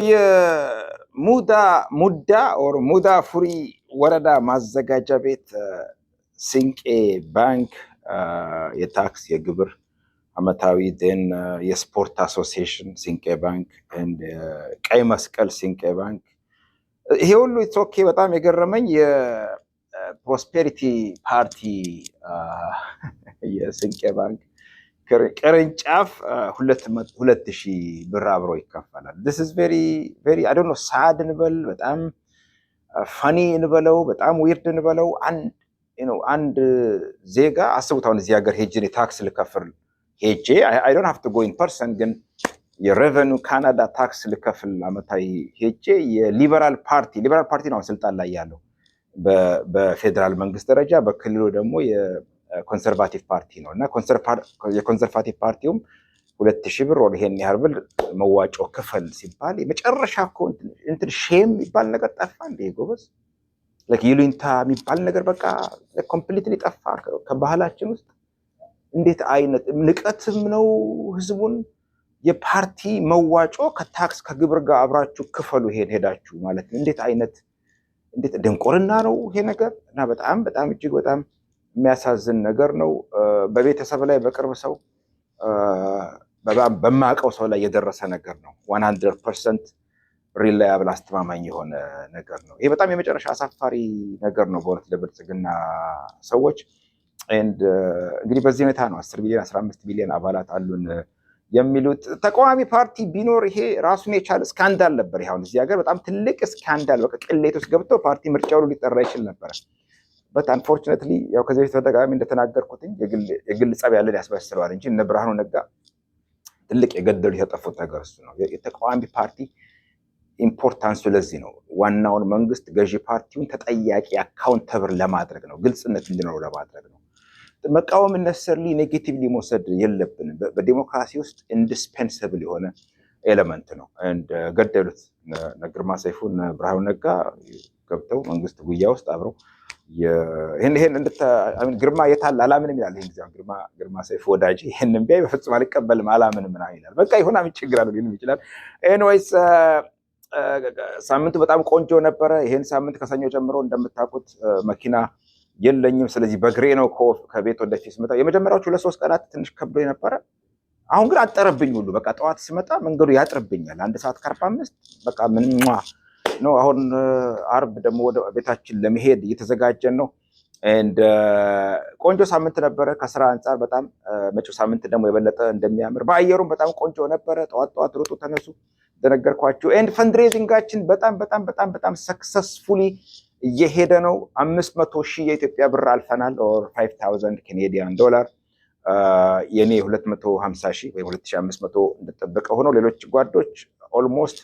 የሙዳ ኦር ሙዳ ፉሪ ወረዳ ማዘጋጃ ቤት ሲንቄ ባንክ የታክስ የግብር አመታዊ ን የስፖርት አሶሲዬሽን ሲንቄ ባንክ ቀይ መስቀል ሲንቄ ባንክ ይሄ ሁሉ ኦኬ። በጣም የገረመኝ የፕሮስፔሪቲ ፓርቲ የሲንቄ ባንክ ቅርንጫፍ 2,000 ብር አብሮ ይከፈላል። this is very very I don't know sad እንበል በጣም ፈኒ እንበለው በጣም ዊርድ እንበለው አንድ ዜጋ አስቡት አሁን እዚህ ሀገር ሄጄ ታክስ ልከፍል ሄጄ I don't have to go in person ግን የሬቨኑ ካናዳ ታክስ ልከፍል አመታዊ ሄጄ የሊበራል ፓርቲ ነው ስልጣን ላይ ያለው በፌደራል መንግስት ደረጃ በክልሉ ደግሞ የኮንሰርቫቲቭ ፓርቲ ነው እና የኮንሰርቫቲቭ ፓርቲውም 2,000 ብር ወር ይሄን ያህል ብር መዋጮ ክፈል ሲባል የመጨረሻ እኮ እንትን ሼም የሚባል ነገር ጠፋ እንዴ ጎበዝ። ይሉኝታ የሚባል ነገር በቃ ኮምፕሊትሊ ጠፋ ከባህላችን ውስጥ። እንዴት አይነት ንቀትም ነው ህዝቡን የፓርቲ መዋጮ ከታክስ ከግብር ጋር አብራችሁ ክፈሉ ሄዳችሁ ማለት ነው። እንዴት ድንቁርና ነው ይሄ ነገር እና በጣም በጣም እጅግ በጣም የሚያሳዝን ነገር ነው። በቤተሰብ ላይ በቅርብ ሰው በማቀው ሰው ላይ የደረሰ ነገር ነው። 100% ሪላያብል አስተማማኝ የሆነ ነገር ነው። ይሄ በጣም የመጨረሻ አሳፋሪ ነገር ነው በእውነት ለብልጽግና ሰዎች። እንግዲህ በዚህ ሁኔታ ነው 10 ቢሊዮን 15 ቢሊዮን አባላት አሉን የሚሉት። ተቃዋሚ ፓርቲ ቢኖር ይሄ ራሱን የቻለ ስካንዳል ነበር። ይሁን እዚህ ሀገር በጣም ትልቅ ስካንዳል በቃ ቅሌት ውስጥ ገብቶ ፓርቲ ምርጫው ሊጠራ ይችል ነበር። በት አንፎርቹኔትሊ ያው ከዚህ በፊት በተደጋጋሚ እንደተናገርኩትኝ የግል ጸብ ያለን ያስመስለዋል እንጂ እነ ብርሃኑ ነጋ ትልቅ የገደሉ የተጠፉት ነገር እሱ ነው። የተቃዋሚ ፓርቲ ኢምፖርታንሱ ለዚህ ነው። ዋናውን መንግስት ገዢ ፓርቲውን ተጠያቂ አካውንተብል ለማድረግ ነው፣ ግልጽነት እንዲኖረው ለማድረግ ነው። መቃወም ነሰርሊ ኔጌቲቭሊ መውሰድ የለብንም። በዲሞክራሲ ውስጥ ኢንዲስፔንሰብል የሆነ ኤሌመንት ነው። ገደሉት ግርማ ሰይፉ ብርሃኑ ነጋ ገብተው መንግስት ጉያ ውስጥ አብረው ይሄን ግርማ የታል አላምንም ይላል። ይሄን ጊዜ ግርማ ሰይፉ ወዳጅ ይሄንን ቢያይ በፍጹም አልቀበልም አላምንም ምናምን ይላል። በቃ ይሁን ምን ችግር አለው ሊሆን ይችላል። ኤኒዌይስ ሳምንቱ በጣም ቆንጆ ነበረ። ይሄን ሳምንት ከሰኞ ጀምሮ እንደምታውቁት መኪና የለኝም። ስለዚህ በግሬ ነው ከቤት ወደ ፊት ስመጣ የመጀመሪያዎቹ 2-3 ቀናት ትንሽ ከብዶ ነበረ። አሁን ግን አጠረብኝ ሁሉ በቃ ጠዋት ስመጣ መንገዱ ያጥርብኛል። 1 ሰዓት ከ45 በቃ ምንም ነው። አሁን አርብ ደግሞ ወደ ቤታችን ለመሄድ እየተዘጋጀን ነው። ቆንጆ ሳምንት ነበረ ከስራ አንጻር በጣም መጪው ሳምንት ደግሞ የበለጠ እንደሚያምር በአየሩም በጣም ቆንጆ ነበረ። ጠዋት ሩጡ ተነሱ እንደነገርኳችሁ። ፈንድሬዚንጋችን በጣም ሰክሰስፉሊ እየሄደ ነው። 500,000 የኢትዮጵያ ብር አልፈናል ኦር 5,000 ካናዲያን ዶላር። የኔ 250,000 ወይ 2,500 እንደተጠበቀ ሆኖ ሌሎች ጓዶች ኦልሞስት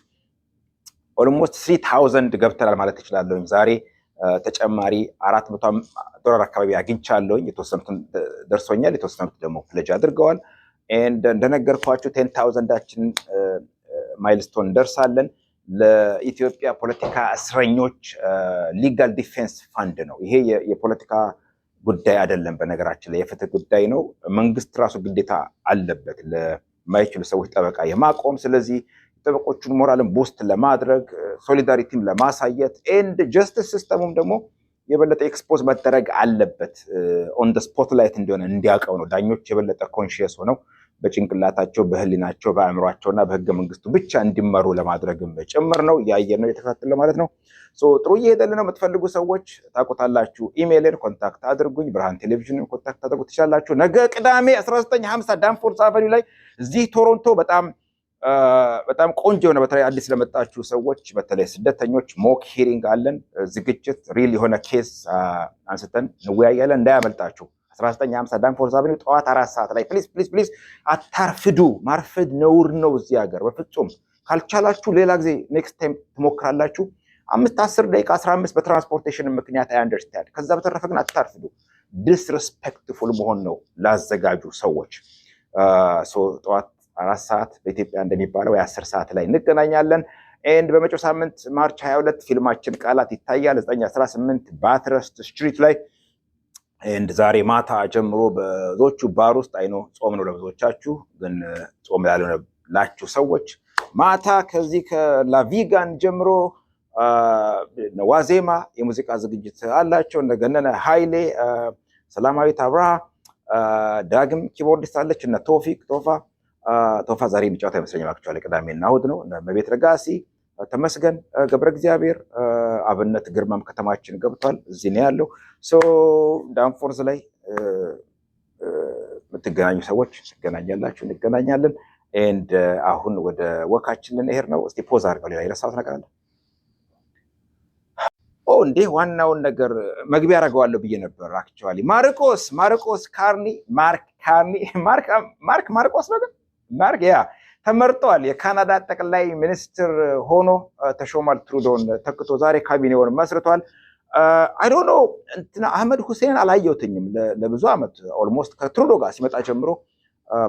3,000 ገብተናል ማለት እችላለሁ። ዛሬ ተጨማሪ $400 አካባቢ አግኝቻለሁኝ። የተወሰኑትን ደርሶኛል፣ የተወሰኑት ደግሞ ፕሌጅ አድርገዋል። እንደነገርኳችሁ 10,000ዳችን ማይልስቶን እንደርሳለን። ለኢትዮጵያ ፖለቲካ እስረኞች ሊጋል ዲፌንስ ፋንድ ነው። ይሄ የፖለቲካ ጉዳይ አይደለም፣ በነገራችን ላይ የፍትህ ጉዳይ ነው። መንግስት ራሱ ግዴታ አለበት ለማይችሉ ሰዎች ጠበቃ የማቆም። ስለዚህ ጠበቆቹን ሞራልን ቦስት ለማድረግ ሶሊዳሪቲም ለማሳየት ኤንድ ጀስቲስ ሲስተሙም ደግሞ የበለጠ ኤክስፖዝ መደረግ አለበት። ኦን ደ ስፖትላይት እንዲሆነ እንዲያውቀው ነው። ዳኞች የበለጠ ኮንሺየስ ሆነው በጭንቅላታቸው በህሊናቸው በአእምሯቸውና በህገ መንግስቱ ብቻ እንዲመሩ ለማድረግም ጭምር ነው። እያየን ነው፣ የተከታተልን ማለት ነው። ጥሩ እየሄደልን ነው። የምትፈልጉ ሰዎች ታውቁታላችሁ። ኢሜይልን ኮንታክት አድርጉኝ፣ ብርሃን ቴሌቪዥንን ኮንታክት አድርጉ ትችላላችሁ። ነገ ቅዳሜ 1950 ዳንፎርስ አቨኒው ላይ እዚህ ቶሮንቶ በጣም ቆንጆ የሆነ በተለይ አዲስ ለመጣችሁ ሰዎች በተለይ ስደተኞች ሞክ ሂሪንግ አለን። ዝግጅት ሪል የሆነ ኬስ አንስተን እንወያያለን። እንዳያመልጣችሁ። 1950 ዳንፎርስ አቨኒው ጠዋት 4 ሰዓት ላይ ፕሊዝ አታርፍዱ። ማርፈድ ነውር ነው እዚህ ሀገር በፍጹም። ካልቻላችሁ ሌላ ጊዜ ኔክስት ታይም ትሞክራላችሁ። 5-10 ደቂቃ 15 በትራንስፖርቴሽን ምክንያት አንደርስታንድ። ከዛ በተረፈ ግን አታርፍዱ። ዲስሪስፔክትፉል መሆን ነው ላዘጋጁ ሰዎች። ጠዋት 4 ሰዓት በኢትዮጵያ እንደሚባለው 10 ሰዓት ላይ እንገናኛለን። በመጪው ሳምንት ማርች 22 ፊልማችን ቃላት ይታያል 918 ባትረስት ስትሪት ላይ። ዛሬ ማታ ጀምሮ በዞቹ ባር ውስጥ አይኖ ጾም ነው ለብዙዎቻችሁ፣ ግን ጾም ላልሆነላችሁ ሰዎች ማታ ከዚህ ከላቪጋን ጀምሮ ዋዜማ የሙዚቃ ዝግጅት አላቸው። እነ ገነነ ኃይሌ፣ ሰላማዊት አብርሃ፣ ዳግም ኪቦርዲስት አለች፣ እነ ቶፋ ዛሬ የሚጫወት አይመስለኝም። አክቹዋሊ ቅዳሜና እሑድ ነው። መቤት ረጋሲ፣ ተመስገን ገብረ እግዚአብሔር፣ አብነት ግርማም ከተማችን ገብቷል። እዚህ ነው ያለው። ዳንፎርዝ ላይ የምትገናኙ ሰዎች ትገናኛላችሁ፣ እንገናኛለን። ኤንድ አሁን ወደ ወካችን ልንሄድ ነው። እስቲ ፖዝ አድርገው። ሌላ የረሳሁት ነገር አለ? እንዴ ዋናውን ነገር መግቢያ አደርገዋለሁ ብዬ ነበር። አክቹዋሊ ማርቆስ ካርኒ ማርቆስ ነው ግን ያ ተመርጧል። የካናዳ ጠቅላይ ሚኒስትር ሆኖ ተሾሟል። ትሩዶን ተክቶ ዛሬ ካቢኔውን መስርቷል። አይ ዶንት ኖ እንትና አህመድ ሁሴን አላየሁትኝም ለብዙ ዓመት ኦልሞስት ከትሩዶ ጋር ሲመጣ ጀምሮ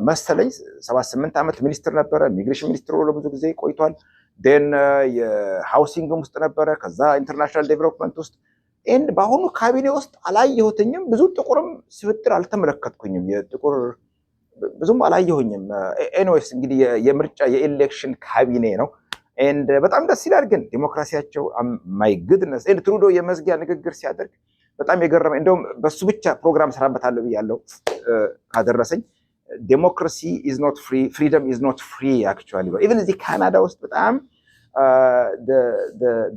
መሰለኝ 78 ዓመት ሚኒስትር ነበረ። ኢሚግሬሽን ሚኒስትር ለብዙ ጊዜ ቆይቷል። ደን የሃውሲንግም ውስጥ ነበረ። ከዛ ኢንተርናሽናል ዴቨሎፕመንት ውስጥ ኤንድ በአሁኑ ካቢኔ ውስጥ አላየሁትኝም። ብዙ ጥቁርም ስብጥር አልተመለከትኩኝም። የጥቁር ብዙም አላየሁኝም። ኤኒዌይስ እንግዲህ የምርጫ የኤሌክሽን ካቢኔ ነው። ኤንድ በጣም ደስ ይላል። ግን ዲሞክራሲያቸው ማይ ጉድነስ። ኤንድ ትሩዶ የመዝጊያ ንግግር ሲያደርግ በጣም የገረመኝ እንደውም በሱ ብቻ ፕሮግራም ሰራበታለሁ ብያለሁ ካደረሰኝ ዴሞክራሲ ኢዝ ኖት ፍሪ ፍሪደም ኢዝ ኖት ፍሪ አክቹዋሊ ኢቨን እዚህ ካናዳ ውስጥ በጣም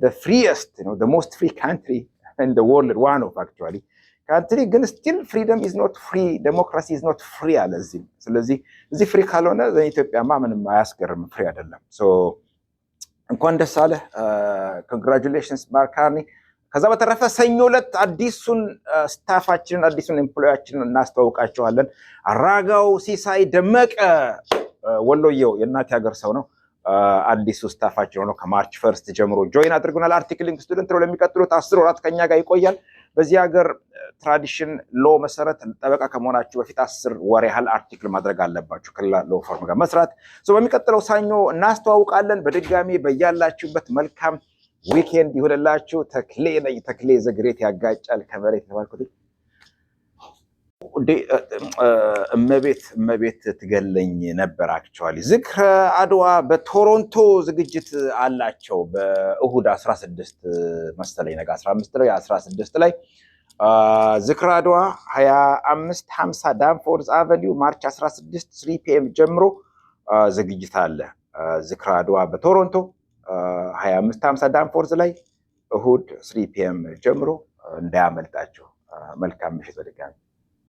the freest the most free country in the world one of actually country ግን still freedom is not free democracy is not free አለ እዚህ። ስለዚህ እዚህ ፍሪ ካልሆነ ኢትዮጵያማ ምንም አያስገርም፣ ፍሪ አይደለም። እንኳን ደስ አለ ኮንግራቹሌሽንስ ማርክ ካርኒ። ከዛ በተረፈ ሰኞ ዕለት አዲሱን ስታፋችንን አዲሱን ኤምፕሎያችንን እናስተዋውቃቸዋለን። አራጋው ሲሳይ ደመቀ ወሎየው የእናት ሀገር ሰው ነው። አዲሱ ስታፋችን ሆኖ ከማርች ፈርስት ጀምሮ ጆይን አድርጉናል። አርቲክሊንግ ስቱደንት ነው። ለሚቀጥሉት 10 ወራት ከኛ ጋር ይቆያል። በዚህ ሀገር ትራዲሽን ሎ መሰረት ጠበቃ ከመሆናችሁ በፊት 10 ወር ያህል አርቲክል ማድረግ አለባችሁ ከሌላ ሎ ፎርም ጋር መስራት። በሚቀጥለው ሰኞ እናስተዋውቃለን። በድጋሚ በያላችሁበት መልካም ዊኬንድ ይሁንላችሁ። ተክሌ ነኝ። ተክሌ ዘግሬት ያጋጫል ከመሬት የተባልኩት እመቤት ትገለኝ ነበር። አክቹዋሊ ዝክረ አድዋ በቶሮንቶ ዝግጅት አላቸው። በእሁድ 16 መሰለኝ ነገ 15 ነው። የ16 ላይ ዝክረ አድዋ 2550 ዳንፎርዝ አቨኒው ማርች 16 3 ፒኤም ጀምሮ ዝግጅት አለ። ዝክረ አድዋ በቶሮንቶ 2550 ዳንፎርዝ ላይ እሁድ 3 ፒኤም ጀምሮ እንዳያመልጣችሁ። መልካም ምሽት በድጋሚ